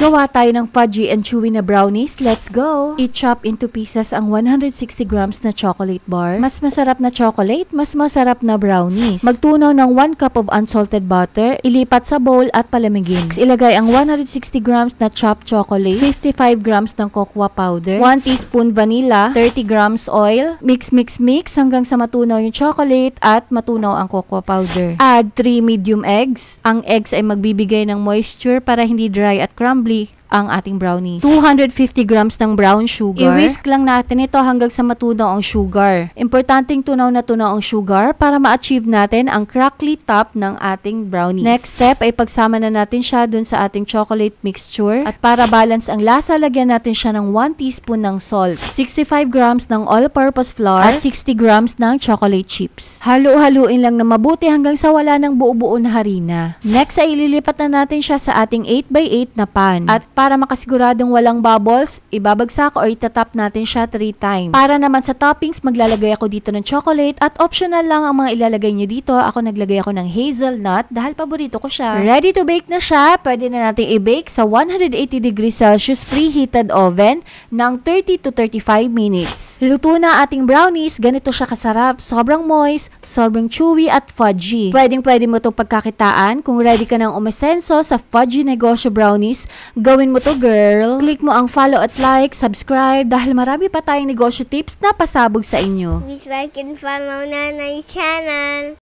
Gawa tayo ng fudgy and chewy na brownies. Let's go! I-chop into pieces ang 160 grams na chocolate bar. Mas masarap na chocolate, mas masarap na brownies. Magtunaw ng 1 cup of unsalted butter. Ilipat sa bowl at palamigin. Ilagay ang 160 grams na chopped chocolate, 55 grams ng cocoa powder, 1 teaspoon vanilla, 30 grams oil. Mix hanggang sa matunaw yung chocolate at matunaw ang cocoa powder. Add 3 medium eggs. Ang eggs ay magbibigay ng moisture para hindi dry at crumbly ang ating brownie. 250 grams ng brown sugar. I-whisk lang natin ito hanggang sa matunaw ang sugar. Importanteng tunaw na tunaw ang sugar para ma-achieve natin ang crackly top ng ating brownies. Next step ay pagsama na natin siya dun sa ating chocolate mixture. At para balance ang lasa, lagyan natin siya ng 1 teaspoon ng salt, 65 grams ng all-purpose flour, at 60 grams ng chocolate chips. Halu-haluin lang na mabuti hanggang sa wala ng buo-buo na harina. Next ay ililipat na natin siya sa ating 8x8 na pan. At para makasiguradong walang bubbles, ibabagsak or itatap natin siya 3 times. Para naman sa toppings, maglalagay ako dito ng chocolate at optional lang ang mga ilalagay nyo dito. Ako naglagay ako ng hazelnut dahil paborito ko siya. Ready to bake na siya. Pwede na natin i-bake sa 180 degrees Celsius preheated oven ng 30 to 35 minutes. Luto na ating brownies. Ganito siya kasarap. Sobrang moist, sobrang chewy at fudgy. Pwede mo itong pagkakitaan. Kung ready ka ng umasenso sa fudgy negosyo brownies, gawin mo to, girl. Click mo ang follow at like, subscribe dahil marami pa tayong negosyo tips na pasabog sa inyo. Please like and follow Nanay channel.